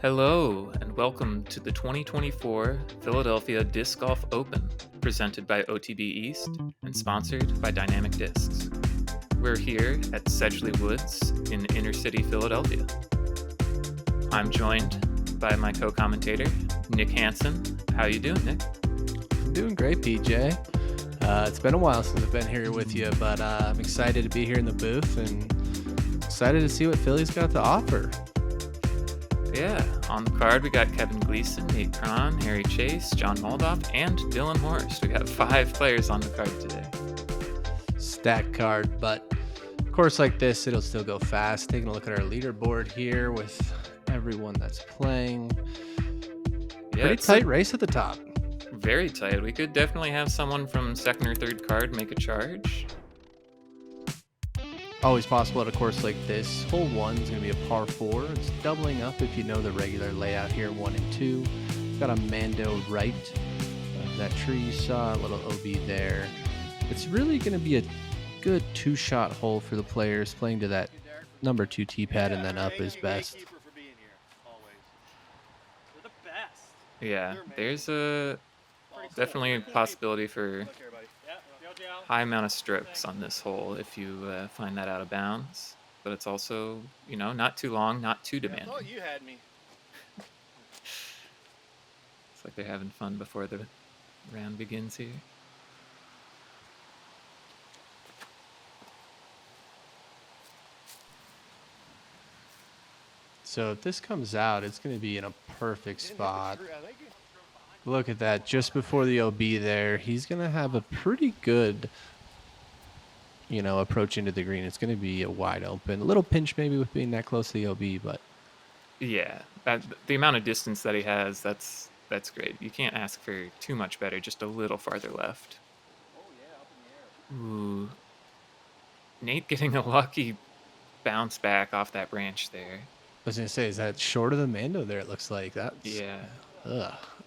Hello, and welcome to the 2024 Philadelphia Disc Golf Open, presented by OTB East and sponsored by Dynamic Discs. We're here at Sedgley Woods in inner city Philadelphia. I'm joined by my co-commentator, Nick Hansen. How you doing, Nick? I'm doing great, PJ. It's been a while since I've been here with you, but I'm excited to be here in the booth and excited to see what Philly's got to offer. Yeah, on the card we got Kevin Gleason, Nate Krahn, Chace, Jon Moldoff, and Horst. We got 5 players on the card today. Stack card, but of course like this, it'll still go fast. Taking a look at our leaderboard here with everyone that's playing. Yeah, pretty tight race at the top. Very tight. We could definitely have someone from second or third card make a charge. Always possible at a course like this. Hole 1 is going to be a par 4. It's doubling up if you know the regular layout here, 1 and 2. Got a Mando right. That tree you saw, a little OB there. It's really going to be a good 2-shot hole for the players. Playing to that number 2 tee pad and then up is best. Yeah, there's definitely a possibility for high amount of strokes on this hole if you find that out of bounds, but it's also, not too long, not too demanding. Oh, you had me. It's like they're having fun before the round begins here. So if this comes out, it's going to be in a perfect spot. Look at that, just before the OB there. He's going to have a pretty good, approach into the green. It's going to be a wide open. A little pinch maybe with being that close to the OB, but... Yeah, the amount of distance that he has, that's great. You can't ask for too much better, just a little farther left. Ooh. Nate getting a lucky bounce back off that branch there. I was going to say, is that short of the Mando there, it looks like? That's, yeah.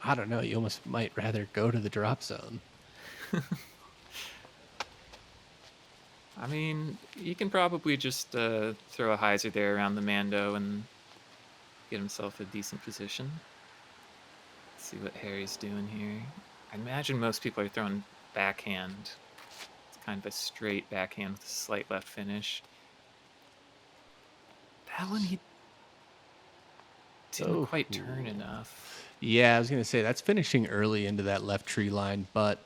I don't know. You almost might rather go to the drop zone. I mean, you can probably just throw a hyzer there around the Mando and get himself a decent position. Let's see what Harry's doing here. I imagine most people are throwing backhand. It's kind of a straight backhand with a slight left finish. That one, he didn't quite turn enough. Yeah, I was going to say, that's finishing early into that left tree line, but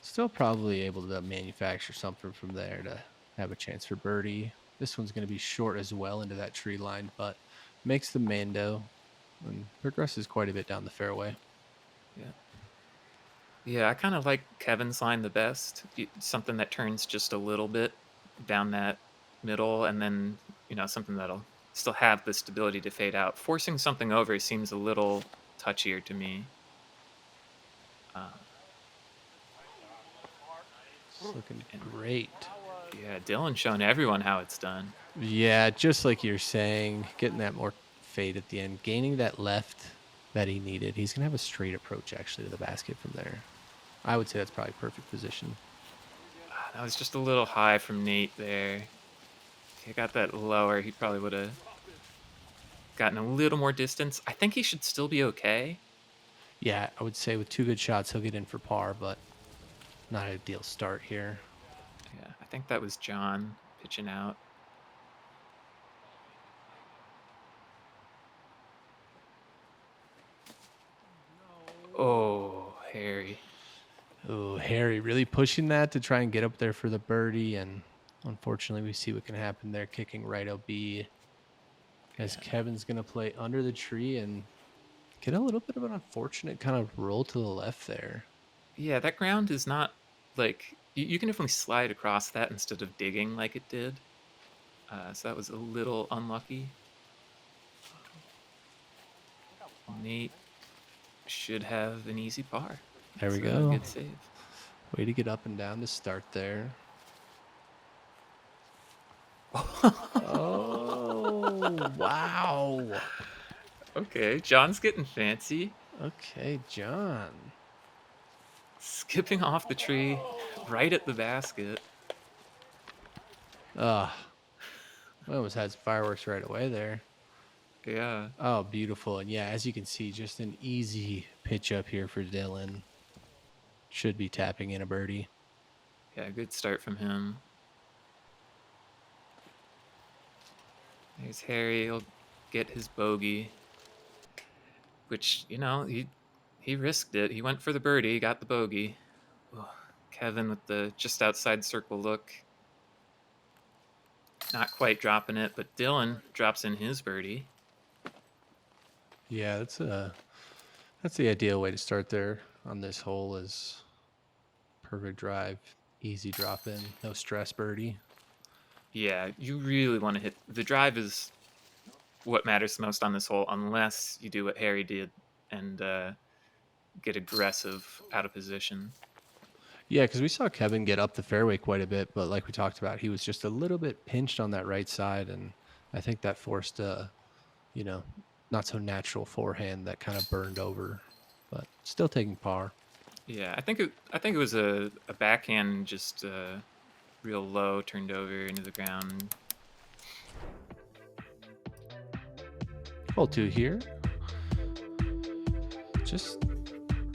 still probably able to manufacture something from there to have a chance for birdie. This one's going to be short as well into that tree line, but makes the Mando and progresses quite a bit down the fairway. Yeah, I kind of like Kevin's line the best. Something that turns just a little bit down that middle, and then, something that'll still have the stability to fade out. Forcing something over seems a little touchier to me. It's looking great. Yeah, Dylan showing everyone how it's done. Yeah, just like you're saying, getting that more fade at the end, gaining that left that he needed. He's going to have a straight approach, actually, to the basket from there. I would say that's probably perfect position. That was just a little high from Nate there. If he got that lower, he probably would have gotten a little more distance. I think he should still be okay. Yeah, I would say with 2 good shots, he'll get in for par, but not an ideal start here. Yeah, I think that was Jon pitching out. Oh, Harry. Oh, Harry really pushing that to try and get up there for the birdie, and unfortunately we see what can happen there, kicking right OB. As Kevin's going to play under the tree and get a little bit of an unfortunate kind of roll to the left there. Yeah, that ground is not like... You can definitely slide across that instead of digging like it did. So that was a little unlucky. Nate should have an easy par. There we go. Good save. Way to get up and down to start there. Oh, wow. Okay, Jon's getting fancy. Okay, Jon. Skipping off the tree right at the basket. We almost had some fireworks right away there. Yeah. Oh, beautiful. And yeah, as you can see, just an easy pitch up here for Dylan. Should be tapping in a birdie. Yeah, good start from him. There's Harry. He'll get his bogey, which, he risked it. He went for the birdie, got the bogey. Oh, Kevin with the just outside circle look. Not quite dropping it, but Dylan drops in his birdie. Yeah, that's the ideal way to start there on this hole is perfect drive, easy drop in, no stress birdie. Yeah, you really want to hit. The drive is what matters most on this hole, unless you do what Harry did and get aggressive out of position. Yeah, because we saw Kevin get up the fairway quite a bit, but like we talked about, he was just a little bit pinched on that right side, and I think that forced a, not so natural forehand that kind of burned over, but still taking par. Yeah, I think it was a backhand just real low, turned over into the ground. Hole 2 here. Just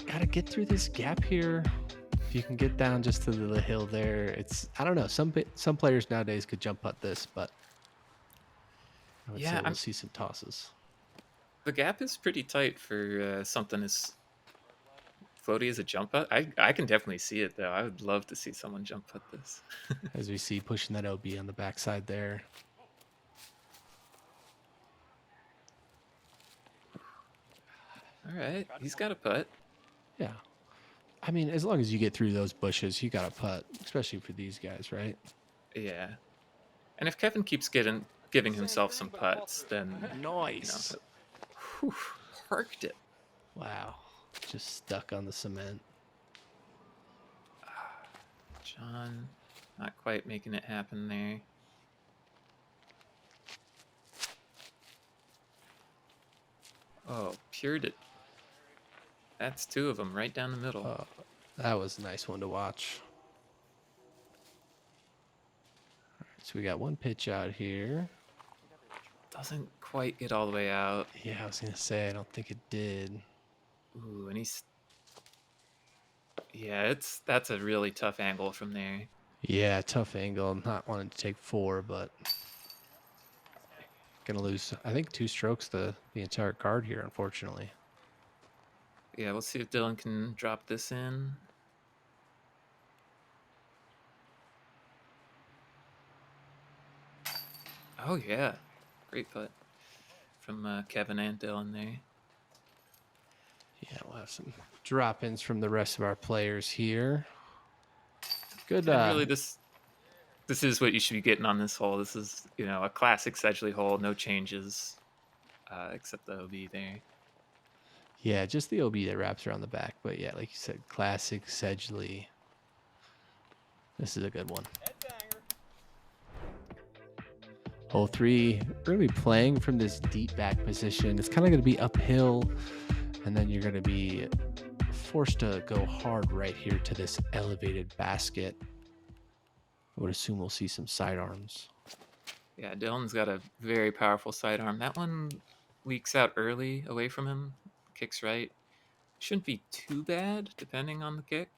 gotta get through this gap here. If you can get down just to the hill there, I don't know. Some players nowadays could jump putt this, but I would say we'll see some tosses. The gap is pretty tight for something as floaty as a jump putt. I can definitely see it though. I would love to see someone jump putt this. As we see pushing that OB on the backside there. All right, he's got a putt. Yeah. I mean, as long as you get through those bushes, you got a putt, especially for these guys, right? Yeah. And if Kevin keeps giving himself some putts, then Nice. Parked it. Wow. Just stuck on the cement. Jon, not quite making it happen there. Oh, pured it. That's two of them right down the middle. Oh, that was a nice one to watch. All right, so we got one pitch out here. Doesn't quite get all the way out. Yeah, I was going to say, I don't think it did. Ooh, and yeah, that's a really tough angle from there. Yeah, tough angle. I'm not wanting to take 4, but gonna lose, I think, 2 strokes the entire card here, unfortunately. Yeah, we'll see if Dylan can drop this in. Oh yeah, great putt from Kevin and Dylan there. Yeah, we'll have some drop-ins from the rest of our players here. Good. And really, this is what you should be getting on this hole. This is, a classic Sedgley hole, no changes, except the OB there. Yeah, just the OB that wraps around the back. But yeah, like you said, classic Sedgley. This is a good one. Hole 3, we're going to be playing from this deep back position. It's kind of going to be uphill, and then you're going to be forced to go hard right here to this elevated basket. I would assume we'll see some sidearms. Yeah, Dylan's got a very powerful sidearm. That one leaks out early away from him, kicks right. Shouldn't be too bad, depending on the kick.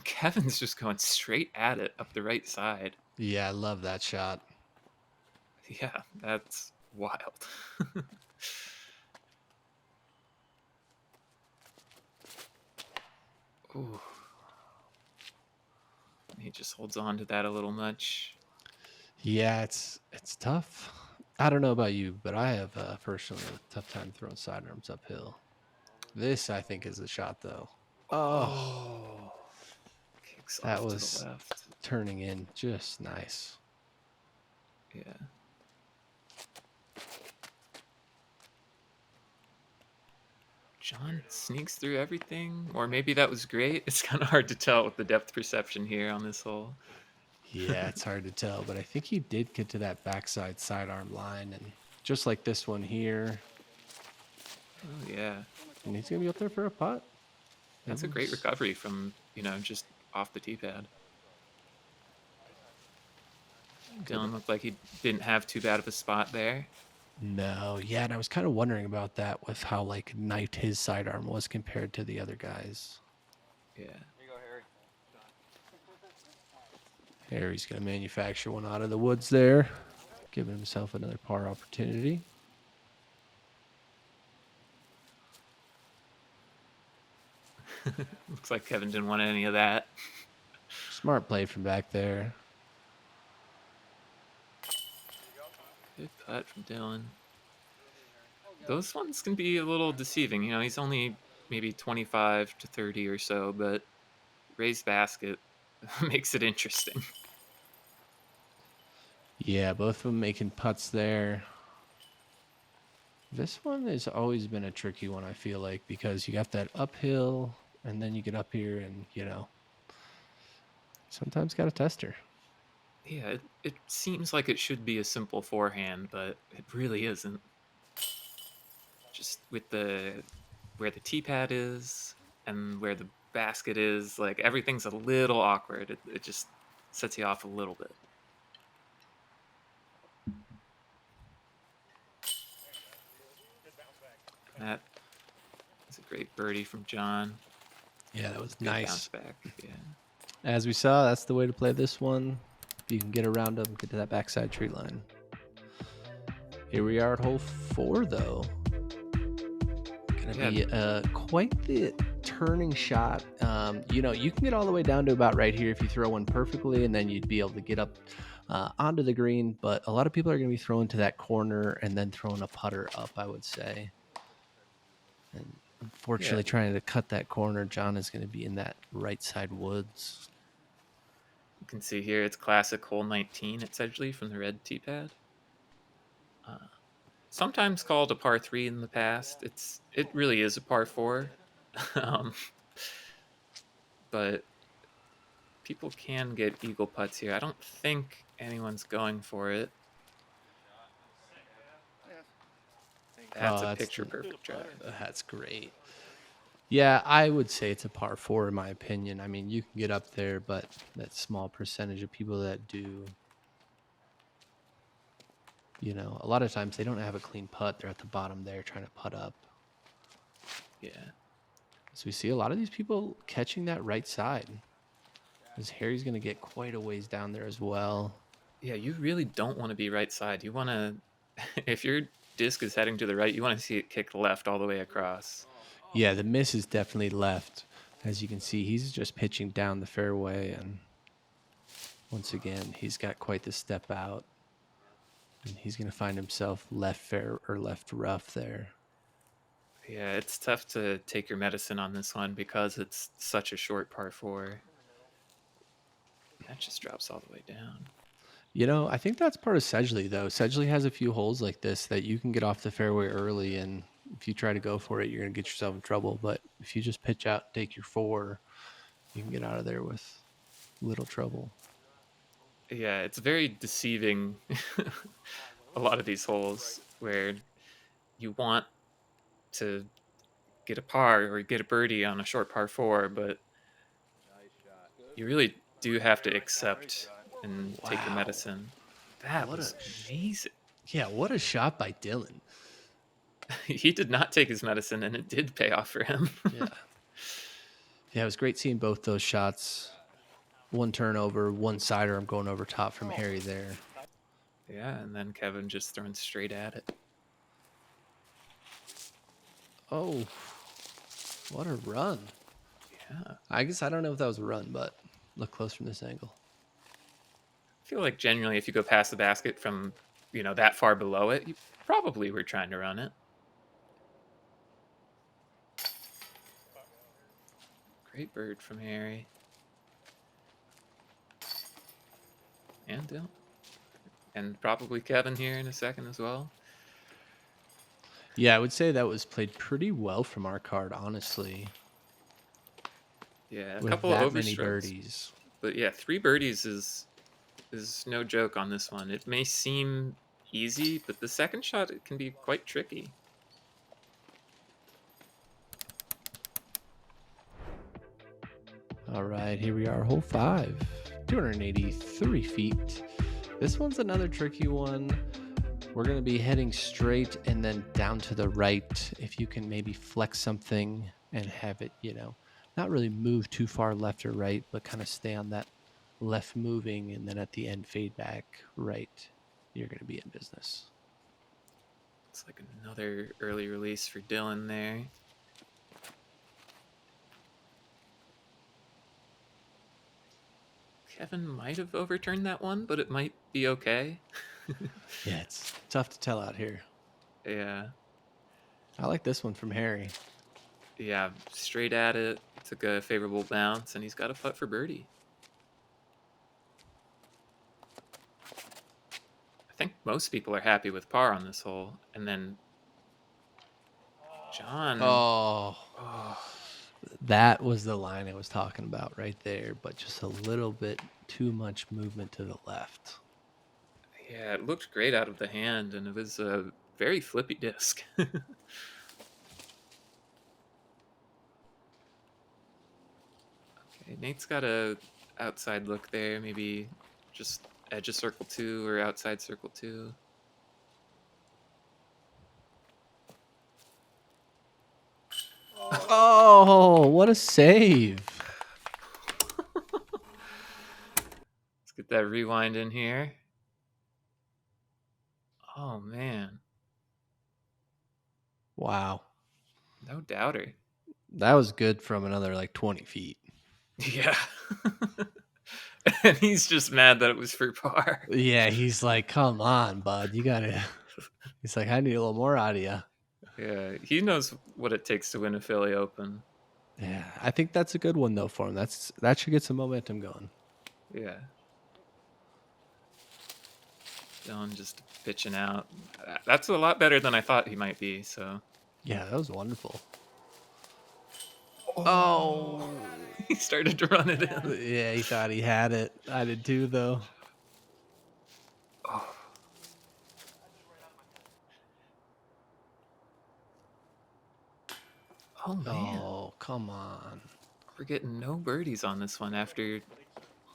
Kevin's just going straight at it up the right side. Yeah, I love that shot. Yeah, that's wild. Ooh. He just holds on to that a little much. Yeah, it's tough. I don't know about you, but I have personally a tough time throwing sidearms uphill. This, I think, is the shot, though. Oh. Kicks That off was to the left. Turning in just nice. Yeah. Jon sneaks through everything, or maybe that was great. It's kind of hard to tell with the depth perception here on this hole. Yeah, it's hard to tell, but I think he did get to that backside sidearm line, and just like this one here. Oh yeah, and he's gonna be up there for a putt. That's a great recovery from just off the tee pad. Dylan looked like he didn't have too bad of a spot there. No, yeah, and I was kind of wondering about that with how like knifed his sidearm was compared to the other guys. Yeah. Harry's gonna manufacture one out of the woods there, giving himself another par opportunity. Looks like Kevin didn't want any of that. Smart play from back there. Good putt from Dylan. Those ones can be a little deceiving. You know, he's only maybe 25 to 30 or so, but raised basket makes it interesting. Yeah, both of them making putts there. This one has always been a tricky one, I feel like, because you got that uphill and then you get up here and, you know, sometimes got a tester. Yeah, it seems like it should be a simple forehand, but it really isn't. Just with where the tee pad is and where the basket is, like everything's a little awkward. It just sets you off a little bit. That is a great birdie from Jon. Yeah, that was Good nice. bounce back. Yeah. As we saw, that's the way to play this one. If you can get around them, get to that backside tree line. Here we are at hole 4, though. Gonna be quite the turning shot. You know, you can get all the way down to about right here if you throw one perfectly, and then you'd be able to get up onto the green. But a lot of people are going to be throwing to that corner and then throwing a putter up, I would say. And unfortunately, trying to cut that corner, Jon is going to be in that right side woods. You can see here it's classic hole 19 at Sedgley from the red tee pad. Sometimes called a par 3 in the past. It really is a par 4. But people can get eagle putts here. I don't think anyone's going for it. That's a picture perfect drive. That's great. Yeah, I would say it's a par 4 in my opinion. I mean, you can get up there, but that small percentage of people that do, you know, a lot of times they don't have a clean putt. They're at the bottom there trying to putt up. Yeah. So we see a lot of these people catching that right side. Because Harry's going to get quite a ways down there as well. Yeah, you really don't want to be right side. You want to, if your disc is heading to the right, you want to see it kick left all the way across. Yeah, the miss is definitely left. As you can see, he's just pitching down the fairway. And once again, he's got quite the step out. And he's going to find himself left fair or left rough there. Yeah, it's tough to take your medicine on this one because it's such a short par 4. That just drops all the way down. You know, I think that's part of Sedgley, though. Sedgley has a few holes like this that you can get off the fairway early, and if you try to go for it, you're going to get yourself in trouble. But if you just pitch out, take your 4, you can get out of there with little trouble. Yeah, it's very deceiving, a lot of these holes, where you want to get a par or get a birdie on a short par 4, but you really do have to accept and take your medicine. That was amazing. Yeah, what a shot by Dylan. He did not take his medicine, and it did pay off for him. Yeah, it was great seeing both those shots. One turnover, one sidearm going over top from Harry there. Yeah, and then Kevin just throwing straight at it. Oh, what a run. Yeah. I guess I don't know if that was a run, but look close from this angle. I feel like generally if you go past the basket from, you know, that far below it, you probably were trying to run it. Great bird from Harry. And Dylan. And probably Kevin here in a second as well. Yeah, I would say that was played pretty well from our card, honestly. Yeah, a with couple that of many overstrokes. birdies. But yeah, 3 birdies is no joke on this one. It may seem easy, but the second shot, it can be quite tricky. All right, here we are, hole 5, 283 feet. This one's another tricky one. We're going to be heading straight and then down to the right. If you can maybe flex something and have it, not really move too far left or right, but kind of stay on that left moving, and then at the end fade back right, you're going to be in business. It's like another early release for Dylan there. Kevin might have overturned that one, but it might be okay. Yeah, it's tough to tell out here. Yeah. I like this one from Harry. Yeah, straight at it. Took a favorable bounce, and he's got a putt for birdie. I think most people are happy with par on this hole. And then Jon. Oh. That was the line I was talking about right there, but just a little bit too much movement to the left. Yeah, it looked great out of the hand, and it was a very flippy disc. Okay, Nate's got a outside look there, maybe just edge of circle 2 or outside circle 2. Oh, what a save. Let's get that rewind in here. Oh, man. Wow. No doubter. That was good from another 20 feet. Yeah. And he's just mad that it was for par. Yeah, he's like, come on, bud. You got to. He's like, I need a little more out of you. Yeah, he knows what it takes to win a Philly Open. Yeah, I think that's a good one, though, for him. That should get some momentum going. Yeah. Dylan just pitching out. That's a lot better than I thought he might be, so. Yeah, that was wonderful. Oh. He started to run it in. Yeah, he thought he had it. I did too, though. Oh, man. Oh, come on. We're getting no birdies on this one after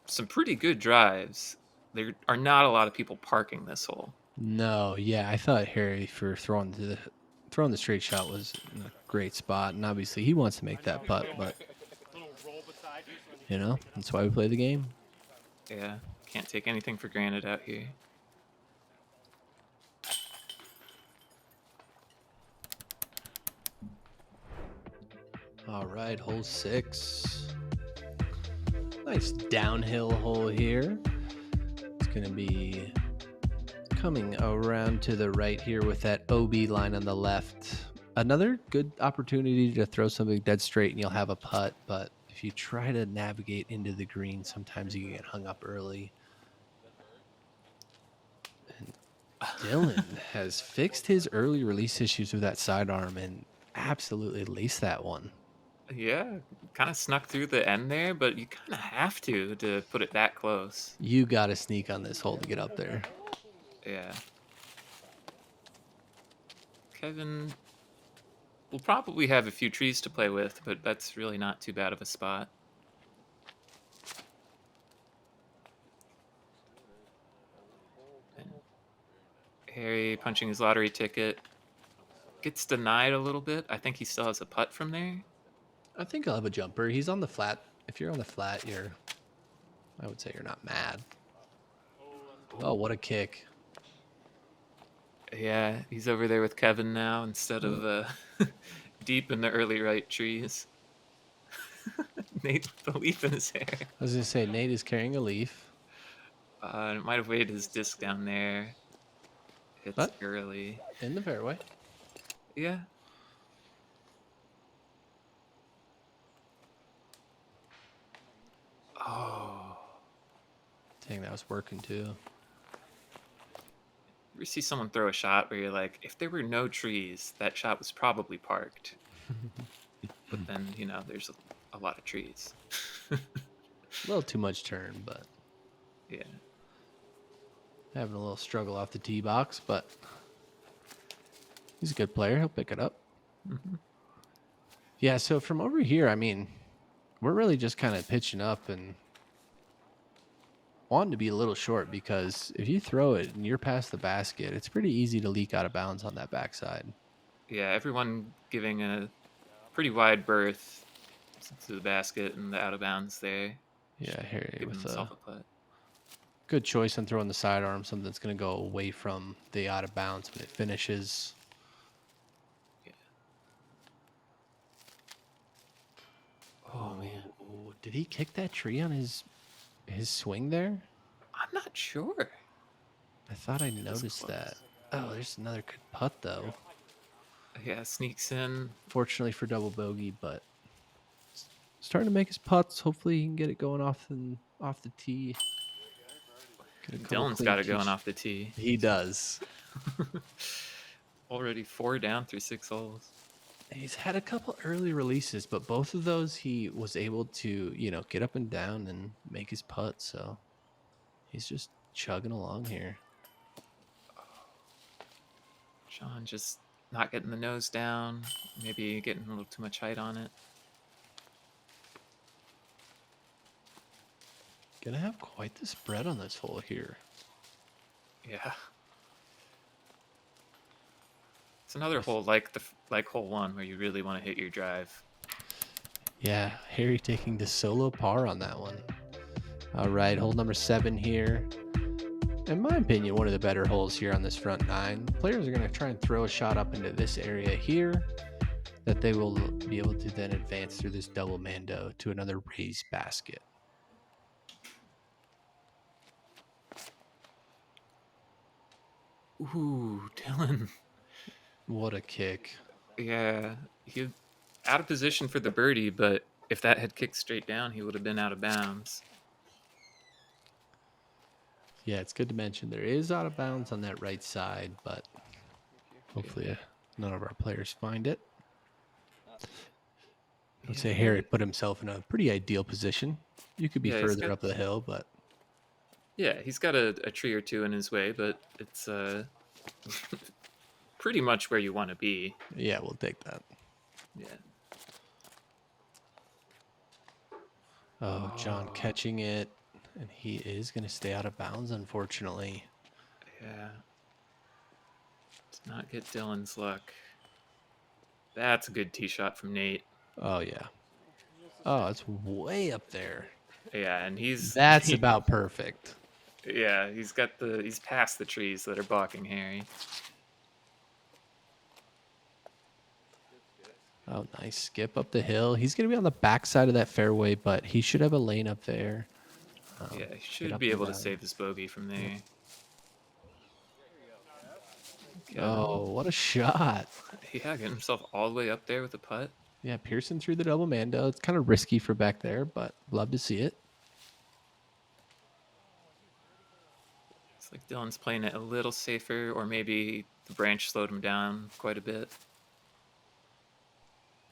some pretty good drives. There are not a lot of people parking this hole. No, yeah, I thought Harry for throwing the straight shot was in a great spot, and obviously he wants to make that putt, but that's why we play the game. Yeah, can't take anything for granted out here. All right, hole 6. Nice downhill hole here. It's going to be coming around to the right here with that OB line on the left. Another good opportunity to throw something dead straight and you'll have a putt, but if you try to navigate into the green, sometimes you get hung up early. And Dylan has fixed his early release issues with that sidearm and absolutely laced that one. Yeah, kind of snuck through the end there, but you kind of have to put it that close. You got to sneak on this hole to get up there. Yeah. Kevin will probably have a few trees to play with, but that's really not too bad of a spot. And Harry punching his lottery ticket. Gets denied a little bit. I think he still has a putt from there. I think I'll have a jumper. He's on the flat. If you're on the flat, I would say you're not mad. Oh, what a kick. Yeah, he's over there with Kevin now instead of deep in the early right trees. Nate with the leaf in his hair. I was going to say, Nate is carrying a leaf. It might have weighed his disc down there. It's What? early. In the fairway. Yeah. Oh. Dang, that was working too. You ever see someone throw a shot where you're like, if there were no trees, that shot was probably parked. But then, there's a lot of trees. A little too much turn, but Yeah. having a little struggle off the tee box, but he's a good player. He'll pick it up. Mm-hmm. Yeah, so from over here, we're really just kind of pitching up and wanting to be a little short because if you throw it and you're past the basket, it's pretty easy to leak out of bounds on that backside. Yeah, everyone giving a pretty wide berth to the basket and the out of bounds there. Yeah, Harry Giving with himself a a putt. good choice on throwing the sidearm, something that's going to go away from the out of bounds when it finishes. Yeah. Oh man, did he kick that tree on his swing there? I'm not sure. I thought I noticed that. Oh, there's another good putt though. Yeah, sneaks in. Fortunately for double bogey, but starting to make his putts. Hopefully he can get it going off the tee. Dylan's got it going off the tee. He does. Already 4 down through 6 holes. He's had a couple early releases, but both of those he was able to, get up and down and make his putt. So he's just chugging along here. Jon just not getting the nose down. Maybe getting a little too much height on it. Gonna have quite the spread on this hole here. Yeah. It's another hole like hole 1 where you really want to hit your drive. Yeah, Harry taking the solo par on that one. All right, hole number 7 here. In my opinion, one of the better holes here on this front 9. Players are going to try and throw a shot up into this area here that they will be able to then advance through this double mando to another raised basket. Ooh, Dylan. What a kick. Yeah, he out of position for the birdie, but if that had kicked straight down, he would have been out of bounds. Yeah, it's good to mention there is out of bounds on that right side, but hopefully none of our players find it. I'd say Harry put himself in a pretty ideal position. You could be further up the hill, but... Yeah, he's got a tree or two in his way, but it's pretty much where you want to be. Yeah, we'll take that. Yeah. Oh, Jon catching it, and he is going to stay out of bounds, unfortunately. Yeah. Does not get Dylan's luck. That's a good tee shot from Nate. Oh, yeah. Oh, it's way up there. Yeah, and That's about perfect. Yeah, he's past the trees that are blocking Harry. Oh, nice skip up the hill. He's going to be on the backside of that fairway, but he should have a lane up there. Yeah, he should be able to save this bogey from there. Oh, what a shot. Yeah, getting himself all the way up there with a putt. Yeah, Pearson through the double mando. It's kind of risky for back there, but love to see it. It's like Dylan's playing it a little safer, or maybe the branch slowed him down quite a bit.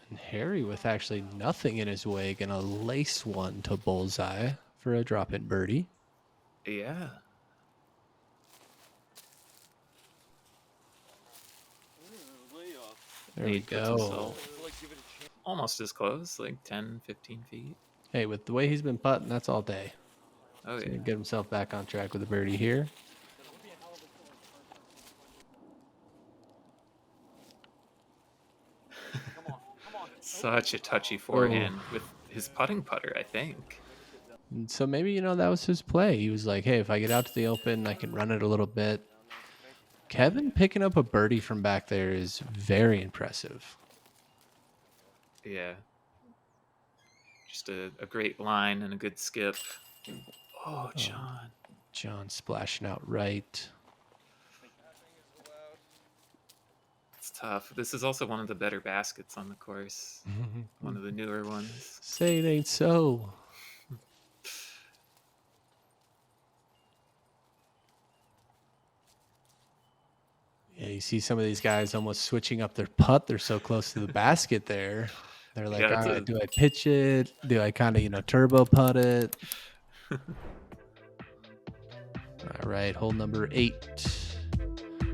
And Harry, with actually nothing in his way, gonna lace one to bullseye for a drop-in birdie. Yeah. There we go. Almost as close, like 10, 15 feet. Hey, with the way he's been putting, that's all day. Oh, He's yeah. gonna get himself back on track with a birdie here. Such a touchy forehand with his putting putter, I think. And so maybe, that was his play. He was like, hey, if I get out to the open, I can run it a little bit. Kevin picking up a birdie from back there is very impressive. Yeah. Just a great line and a good skip. Oh, Jon. Jon splashing out right. It's tough. This is also one of the better baskets on the course. One of the newer ones. Say it ain't so. Yeah, you see some of these guys almost switching up their putt. They're so close to the basket there. They're like, all right, do I pitch it? Do I kind of, turbo putt it? All right, hole number 8.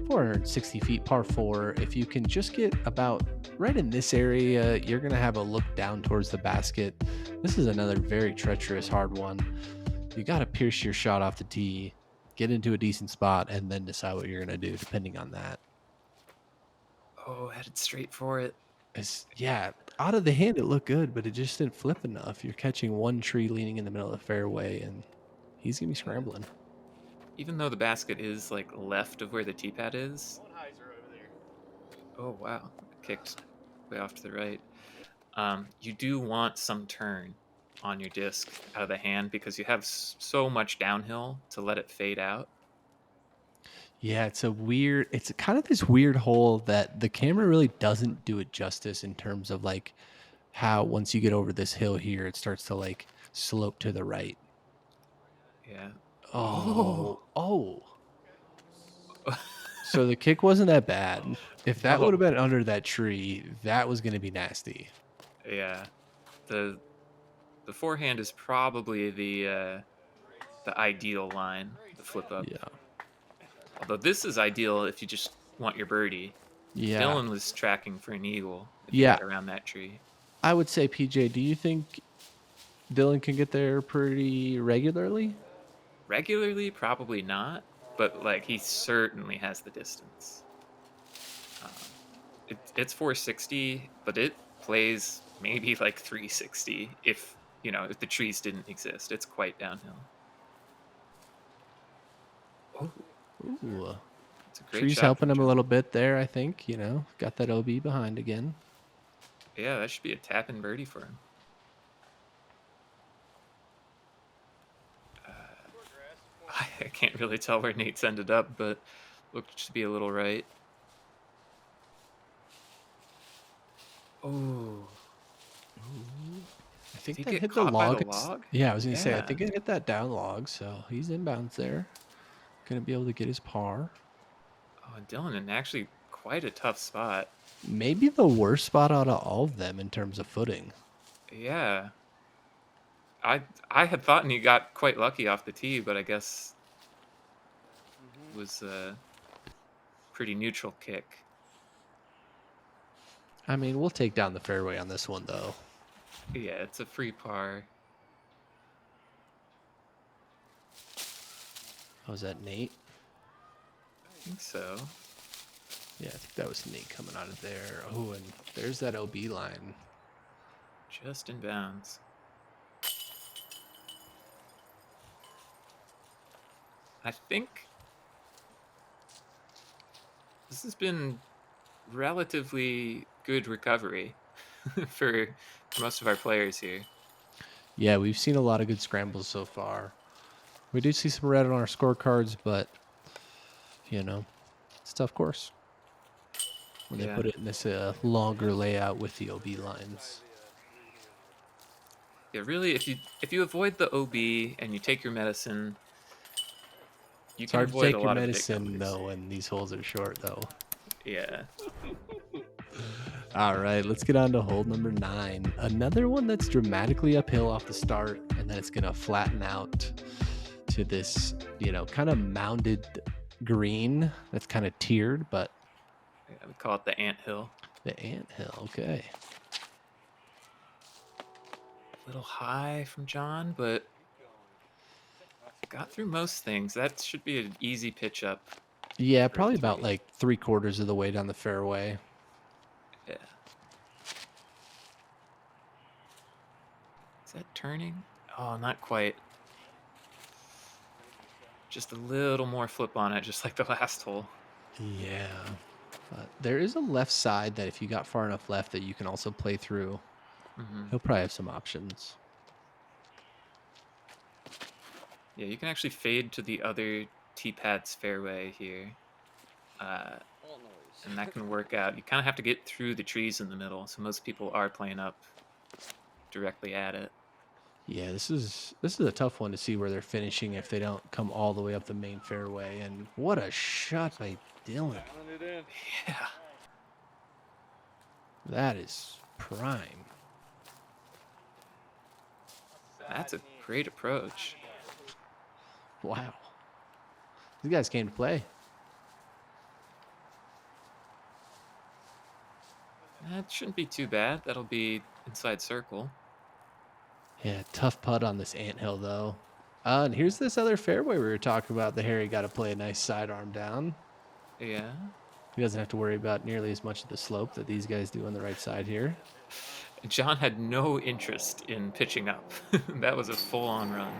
460 feet, par 4. If you can just get about right in this area, you're going to have a look down towards the basket. This is another very treacherous, hard one. You got to pierce your shot off the tee, get into a decent spot, and then decide what you're going to do depending on that. Oh, headed straight for it. Yeah, out of the hand it looked good, but it just didn't flip enough. You're catching one tree leaning in the middle of the fairway, and he's going to be scrambling. Even though the basket is like left of where the tee pad is. Oh, wow. Kicked way off to the right. You do want some turn on your disc out of the hand because you have so much downhill to let it fade out. Yeah, it's kind of this weird hole that the camera really doesn't do it justice in terms of like how once you get over this hill here, it starts to like slope to the right. Yeah. Oh. So the kick wasn't that bad. If that would have been under that tree, that was going to be nasty. Yeah. The forehand is probably the ideal line, the flip up. Yeah. Although this is ideal if you just want your birdie. Yeah. Dylan was tracking for an eagle if you get around that tree. I would say, PJ, do you think Dylan can get there pretty regularly? Regularly, probably not, but like he certainly has the distance. It's 460, but it plays maybe like 360 if the trees didn't exist. It's quite downhill. Oh, ooh. It's a great trees shot helping him a little bit there, I think. Got that OB behind again. Yeah, that should be a tap-in birdie for him. I can't really tell where Nate's ended up, but looked to be a little right. Oh. I think that hit the log. Yeah, I was going to say, I think it hit that down log, so he's inbounds there. Going to be able to get his par. Oh, and Dylan in actually quite a tough spot. Maybe the worst spot out of all of them in terms of footing. Yeah. I had thought he got quite lucky off the tee, but I guess it was a pretty neutral kick. I mean, we'll take down the fairway on this one, though. Yeah, it's a free par. Oh, was that Nate? I think so. Yeah, I think that was Nate coming out of there. Oh, and there's that OB line. Just in bounds. I think this has been relatively good recovery for most of our players here. Yeah, we've seen a lot of good scrambles so far. We do see some red on our scorecards, but, it's a tough course. When they put it in this longer layout with the OB lines. Yeah, really, if you avoid the OB and you take your medicine, it's hard to take your medicine, though, when these holes are short, though. Yeah. All right, let's get on to hole number 9. Another one that's dramatically uphill off the start, and then it's going to flatten out to this, kind of mounded green that's kind of tiered, but... Yeah, we call it the anthill. The anthill, okay. A little high from Jon, but got through most things. That should be an easy pitch up. Yeah, probably about like 3/4 of the way down the fairway. Yeah. Is that turning? Oh, not quite. Just a little more flip on it, just like the last hole. Yeah. There is a left side that if you got far enough left that you can also play through. Mm-hmm. He'll probably have some options. Yeah, you can actually fade to the other tee pad's fairway here. And that can work out. You kind of have to get through the trees in the middle, so most people are playing up directly at it. Yeah, this is a tough one to see where they're finishing if they don't come all the way up the main fairway. And what a shot by Dylan. Yeah. That is prime. That's a great approach. Wow. These guys came to play. That shouldn't be too bad. That'll be inside circle. Yeah, tough putt on this anthill, though. And here's this other fairway we were talking about. The Harry got to play a nice sidearm down. Yeah. He doesn't have to worry about nearly as much of the slope that these guys do on the right side here. Jon had no interest in pitching up. That was a full-on run.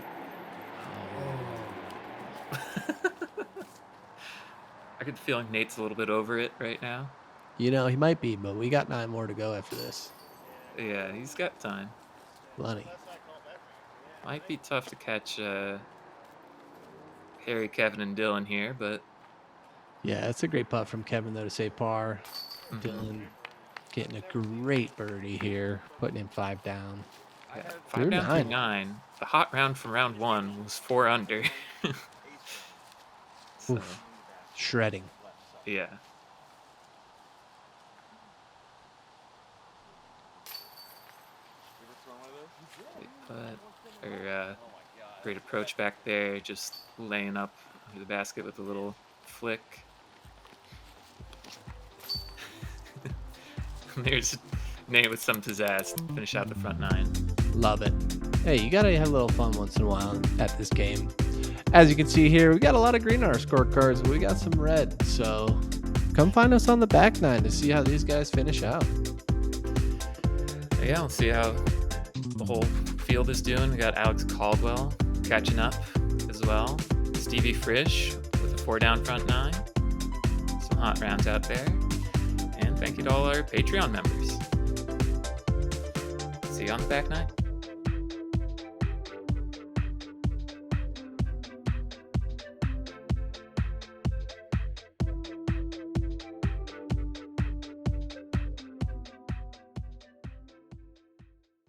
I get the feeling Nate's a little bit over it right now. You know, he might be, but we got 9 more to go after this. Yeah, he's got time. Plenty. Might be tough to catch Harry, Kevin, and Dylan here, but... Yeah, it's a great putt from Kevin, though, to save par. Dylan getting a great birdie here, putting in 5 down. Yeah, 5 down through 9. The hot round from round 1 was 4 under. So, oof. Shredding. Yeah. Great approach back there, just laying up under the basket with a little flick. There's Nate with some pizzazz to finish out the front 9. Love it. Hey, you gotta have a little fun once in a while at this game. As you can see here, we got a lot of green on our scorecards, but we got some red. So come find us on the back 9 to see how these guys finish out. Yeah, we'll see how the whole field is doing. We got Alex Caldwell catching up as well. Stevie Frisch with a 4 down front 9. Some hot rounds out there. And thank you to all our Patreon members. See you on the back 9.